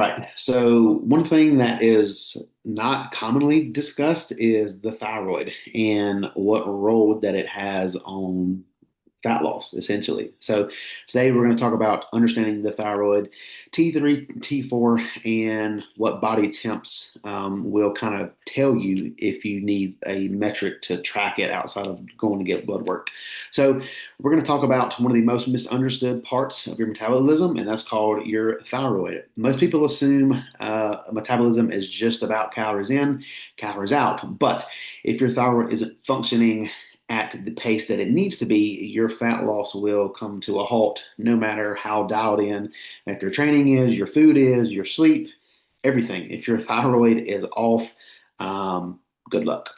right. So one thing that is not commonly discussed is the thyroid and what role that it has on fat loss, essentially. So today we're going to talk about understanding the thyroid, T3, T4, and what body temps will kind of tell you if you need a metric to track it outside of going to get blood work. So we're going to talk about one of the most misunderstood parts of your metabolism, and that's called your thyroid. Most people assume metabolism is just about calories in, calories out. But if your thyroid isn't functioning at the pace that it needs to be, your fat loss will come to a halt no matter how dialed in that your training is, your food is, your sleep, everything. If your thyroid is off, good luck.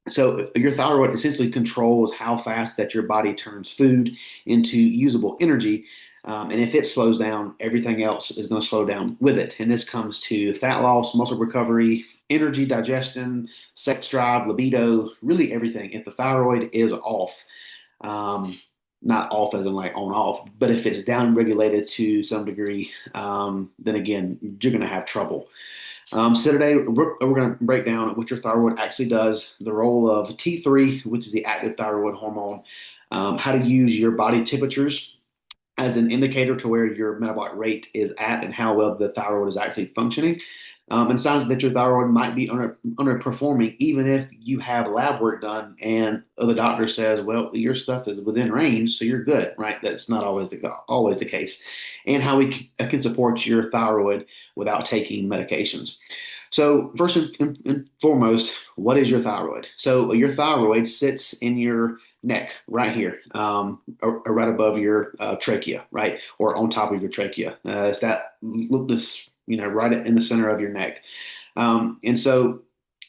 So your thyroid essentially controls how fast that your body turns food into usable energy. And if it slows down, everything else is going to slow down with it. And this comes to fat loss, muscle recovery, energy, digestion, sex drive, libido, really everything. If the thyroid is off, um, not off as in like on off, but if it's down regulated to some degree, then again, you're going to have trouble. So today we're going to break down what your thyroid actually does, the role of T3, which is the active thyroid hormone, how to use your body temperatures as an indicator to where your metabolic rate is at and how well the thyroid is actually functioning. And signs that your thyroid might be underperforming, even if you have lab work done and the doctor says, well, your stuff is within range, so you're good, right? That's not always the case. And how we can support your thyroid without taking medications. So, first and foremost, what is your thyroid? So, your thyroid sits in your neck right here, or right above your trachea, right, or on top of your trachea. It's that this, right in the center of your neck, and so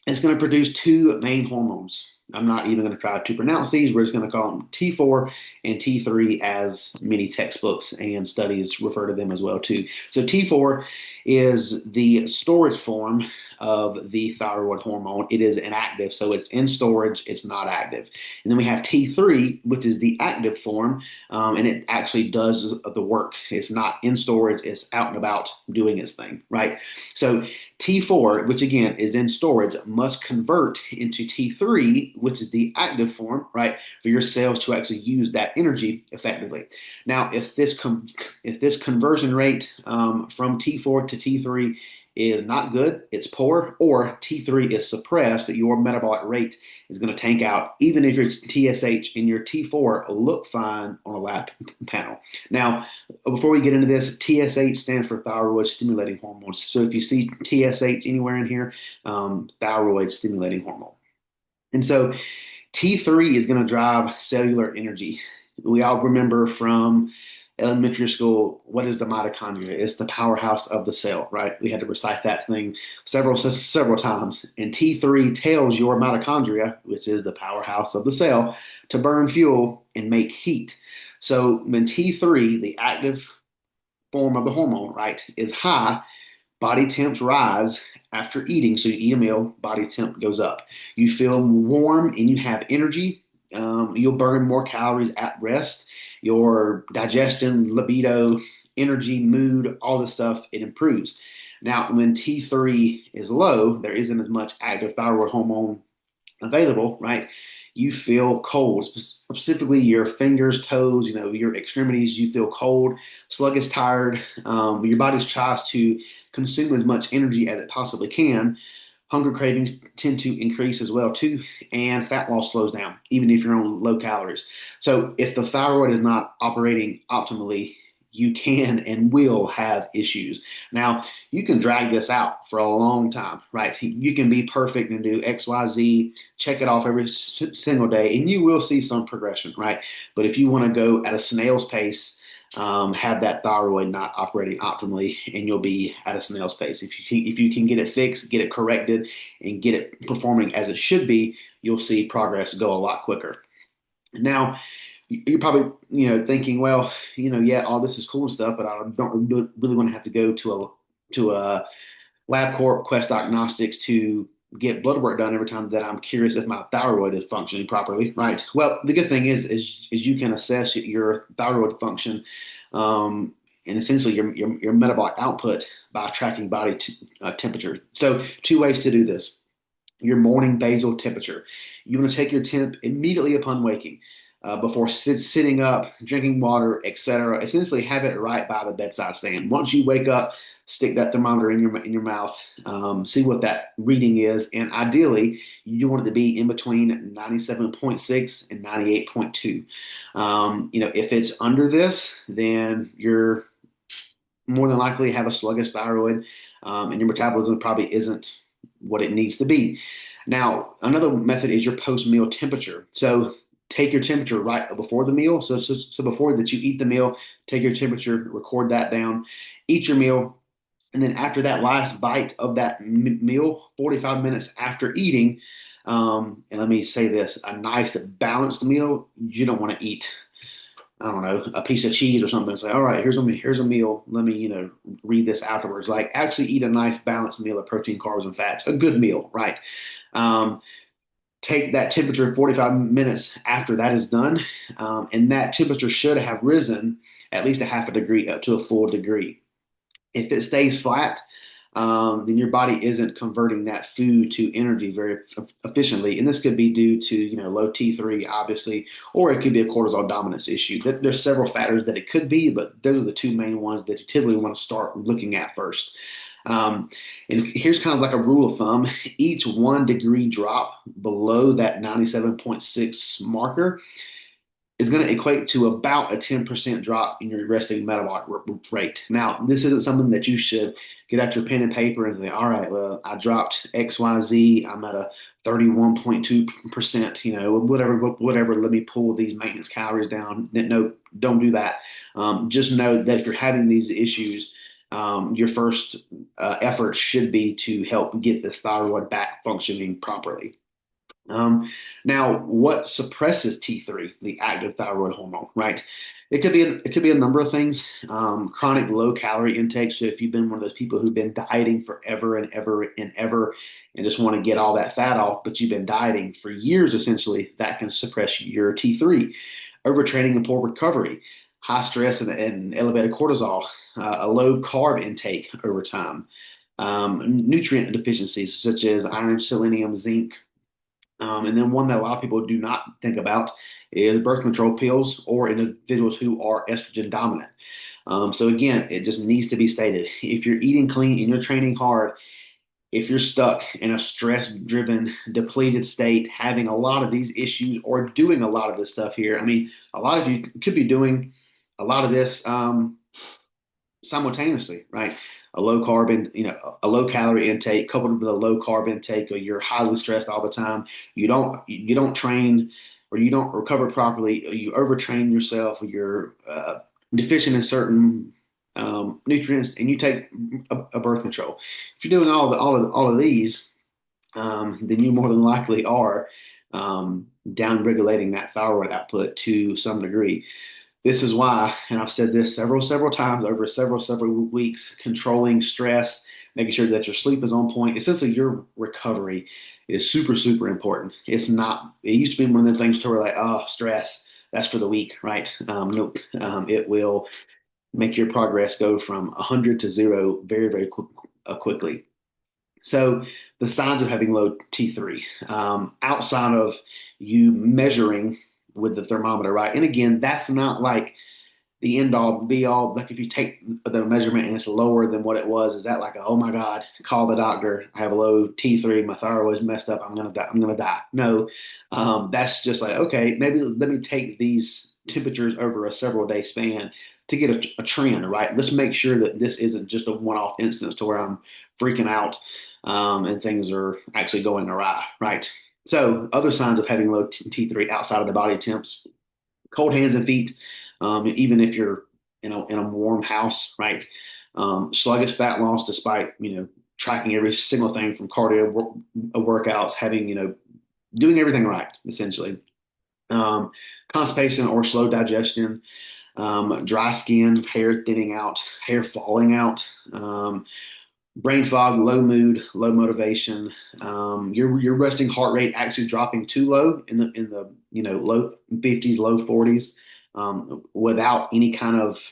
it's going to produce two main hormones. I'm not even going to try to pronounce these. We're just going to call them T4 and T3, as many textbooks and studies refer to them as well too. So T4 is the storage form of the thyroid hormone. It is inactive, so it's in storage, it's not active. And then we have T3, which is the active form, and it actually does the work. It's not in storage, it's out and about doing its thing, right? So T4, which again is in storage, must convert into T3, which is the active form, right, for your cells to actually use that energy effectively. Now, if this conversion rate from T4 to T3 is not good, it's poor, or T3 is suppressed, your metabolic rate is going to tank out, even if your TSH and your T4 look fine on a lab panel. Now, before we get into this, TSH stands for thyroid stimulating hormones. So if you see TSH anywhere in here, thyroid stimulating hormone. And so T3 is going to drive cellular energy. We all remember from elementary school, what is the mitochondria? It's the powerhouse of the cell, right? We had to recite that thing several times. And T3 tells your mitochondria, which is the powerhouse of the cell, to burn fuel and make heat. So when T3, the active form of the hormone, right, is high, body temps rise after eating. So you eat a meal, body temp goes up. You feel warm and you have energy. You'll burn more calories at rest. Your digestion, libido, energy, mood, all this stuff, it improves. Now, when T3 is low, there isn't as much active thyroid hormone available, right? You feel cold, specifically your fingers, toes, your extremities. You feel cold, sluggish, tired. Your body tries to consume as much energy as it possibly can. Hunger cravings tend to increase as well too, and fat loss slows down, even if you're on low calories. So if the thyroid is not operating optimally, you can and will have issues. Now, you can drag this out for a long time, right? You can be perfect and do X, Y, Z, check it off every single day, and you will see some progression, right? But if you want to go at a snail's pace, have that thyroid not operating optimally, and you'll be at a snail's pace. If you can get it fixed, get it corrected, and get it performing as it should be, you'll see progress go a lot quicker. Now, you're probably thinking, well, yeah, all this is cool and stuff, but I don't really want to have to go to a LabCorp, Quest Diagnostics to get blood work done every time that I'm curious if my thyroid is functioning properly, right? Well, the good thing is you can assess your thyroid function and essentially your metabolic output by tracking body temperature. So two ways to do this: your morning basal temperature. You want to take your temp immediately upon waking, before sitting up, drinking water, etc. Essentially, have it right by the bedside stand. Once you wake up, stick that thermometer in your mouth, see what that reading is, and ideally, you want it to be in between 97.6 and 98.2. If it's under this, then you're more than likely have a sluggish thyroid, and your metabolism probably isn't what it needs to be. Now, another method is your post-meal temperature. So take your temperature right before the meal. So before that you eat the meal, take your temperature, record that down, eat your meal, and then after that last bite of that meal, 45 minutes after eating, and let me say this, a nice balanced meal, you don't want to eat, I don't know, a piece of cheese or something. Say, all right, here's a meal. Let me, read this afterwards. Like actually eat a nice balanced meal of protein, carbs, and fats. A good meal, right? Um, Take that temperature 45 minutes after that is done, and that temperature should have risen at least a half a degree up to a full degree. If it stays flat, then your body isn't converting that food to energy very efficiently. And this could be due to, low T3, obviously, or it could be a cortisol dominance issue. There's several factors that it could be, but those are the two main ones that you typically want to start looking at first. Um, and here's kind of like a rule of thumb: each 1 degree drop below that 97.6 marker is going to equate to about a 10% drop in your resting metabolic rate. Now, this isn't something that you should get out your pen and paper and say, all right, well, I dropped XYZ. I'm at a 31.2%, whatever. Let me pull these maintenance calories down. No, don't do that. Just know that if you're having these issues, your first effort should be to help get this thyroid back functioning properly. Um, Now, what suppresses T3, the active thyroid hormone, right? It could be a number of things. Chronic low calorie intake. So if you've been one of those people who've been dieting forever and ever and ever, and just want to get all that fat off, but you've been dieting for years, essentially, that can suppress your T3. Overtraining and poor recovery, high stress and elevated cortisol, a low carb intake over time, nutrient deficiencies such as iron, selenium, zinc, and then one that a lot of people do not think about is birth control pills or individuals who are estrogen dominant. So again, it just needs to be stated. If you're eating clean and you're training hard, if you're stuck in a stress-driven, depleted state, having a lot of these issues or doing a lot of this stuff here, I mean, a lot of you could be doing a lot of this simultaneously, right? A low calorie intake coupled with a low carb intake, or you're highly stressed all the time. You don't train, or you don't recover properly. Or you overtrain yourself. Or you're deficient in certain nutrients, and you take a birth control. If you're doing all of these, then you more than likely are down regulating that thyroid output to some degree. This is why, and I've said this several times over several weeks, controlling stress, making sure that your sleep is on point. Essentially, your recovery is super important. It's not, it used to be one of the things to where like, oh, stress, that's for the weak, right? Nope. It will make your progress go from 100 to zero very quickly. So the signs of having low T3, outside of you measuring with the thermometer, right? And again, that's not like the end all be all. Like if you take the measurement and it's lower than what it was, is that like, oh my God, call the doctor. I have a low T3. My thyroid is messed up. I'm gonna die. I'm gonna die. No, that's just like, okay, maybe let me take these temperatures over a several day span to get a trend, right? Let's make sure that this isn't just a one-off instance to where I'm freaking out, and things are actually going awry, right? So other signs of having low T3 outside of the body temps: cold hands and feet, even if you're in a warm house, right? Sluggish fat loss despite tracking every single thing from cardio workouts, having doing everything right, essentially. Um, Constipation or slow digestion, dry skin, hair thinning out, hair falling out, brain fog, low mood, low motivation, your resting heart rate actually dropping too low in the low 50s, low 40s, without any kind of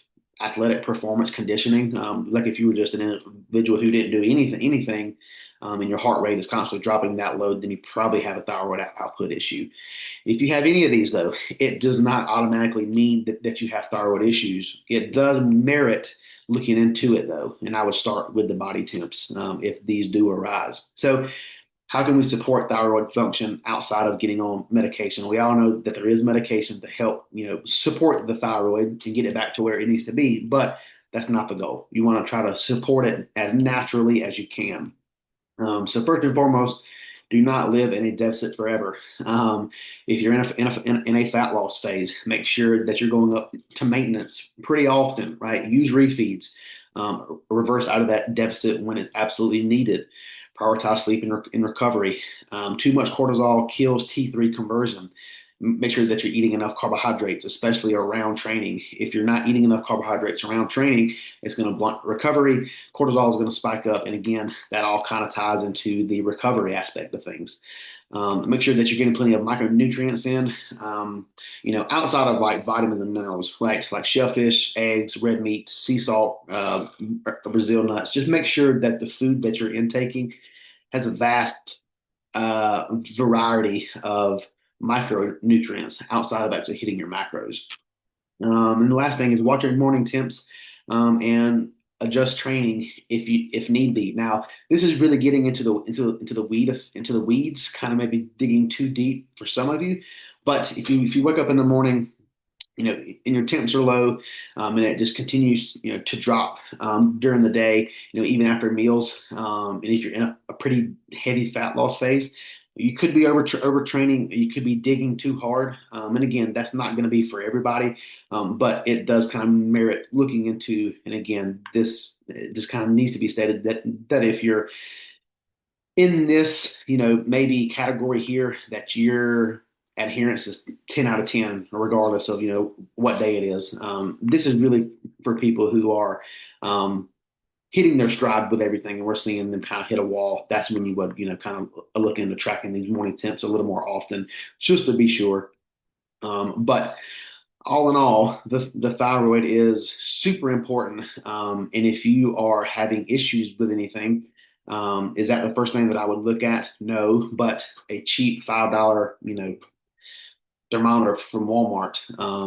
athletic performance conditioning. Like if you were just an individual who didn't do anything, and your heart rate is constantly dropping that low, then you probably have a thyroid output issue. If you have any of these, though, it does not automatically mean that you have thyroid issues. It does merit looking into it, though, and I would start with the body temps if these do arise. So, how can we support thyroid function outside of getting on medication? We all know that there is medication to help, support the thyroid and get it back to where it needs to be, but that's not the goal. You want to try to support it as naturally as you can. So first and foremost, do not live in a deficit forever. If you're in a fat loss phase, make sure that you're going up to maintenance pretty often, right? Use refeeds. Reverse out of that deficit when it's absolutely needed. Prioritize sleep and recovery. Too much cortisol kills T3 conversion. Make sure that you're eating enough carbohydrates, especially around training. If you're not eating enough carbohydrates around training, it's going to blunt recovery. Cortisol is going to spike up. And again, that all kind of ties into the recovery aspect of things. Make sure that you're getting plenty of micronutrients in, outside of like vitamins and minerals, right? Like shellfish, eggs, red meat, sea salt, Brazil nuts. Just make sure that the food that you're intaking has a vast variety of micronutrients outside of actually hitting your macros. And the last thing is watch your morning temps and adjust training if need be. Now, this is really getting into the weeds, kind of maybe digging too deep for some of you. But if you wake up in the morning, and your temps are low, and it just continues, to drop during the day, even after meals, and if you're in a pretty heavy fat loss phase, you could be overtraining, you could be digging too hard, and again, that's not going to be for everybody, but it does kind of merit looking into. And again, this just kind of needs to be stated that if you're in this, maybe category here that your adherence is 10 out of 10, regardless of, what day it is. This is really for people who are hitting their stride with everything, and we're seeing them kind of hit a wall. That's when you would, kind of look into tracking these morning temps a little more often, just to be sure. But all in all, the thyroid is super important. And if you are having issues with anything, is that the first thing that I would look at? No, but a cheap $5, thermometer from Walmart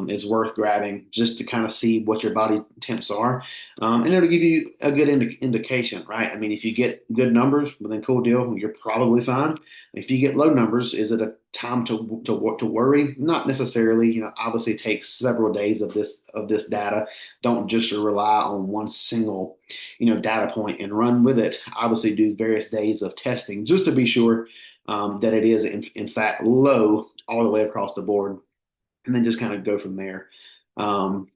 is worth grabbing just to kind of see what your body temps are. And it'll give you a good indication, right? I mean, if you get good numbers, well, then cool deal, you're probably fine. If you get low numbers, is it a time to worry? Not necessarily. Obviously, it takes several days of this data. Don't just rely on one single, data point and run with it. Obviously, do various days of testing just to be sure that it is in fact low all the way across the board, and then just kind of go from there. Um,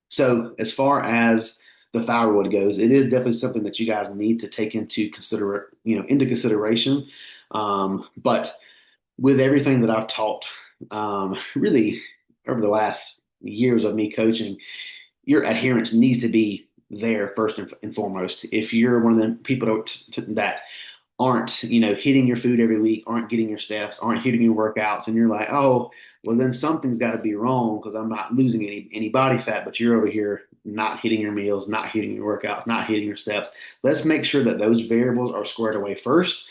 so as far as the thyroid goes, it is definitely something that you guys need to take into consideration. But with everything that I've taught, really over the last years of me coaching, your adherence needs to be there first and foremost. If you're one of the people that aren't, hitting your food every week, aren't getting your steps, aren't hitting your workouts, and you're like, oh, well, then something's got to be wrong because I'm not losing any body fat, but you're over here not hitting your meals, not hitting your workouts, not hitting your steps. Let's make sure that those variables are squared away first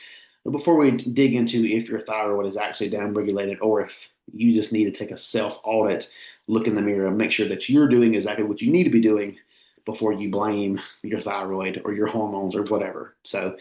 before we dig into if your thyroid is actually downregulated or if you just need to take a self audit, look in the mirror, and make sure that you're doing exactly what you need to be doing before you blame your thyroid or your hormones or whatever. So,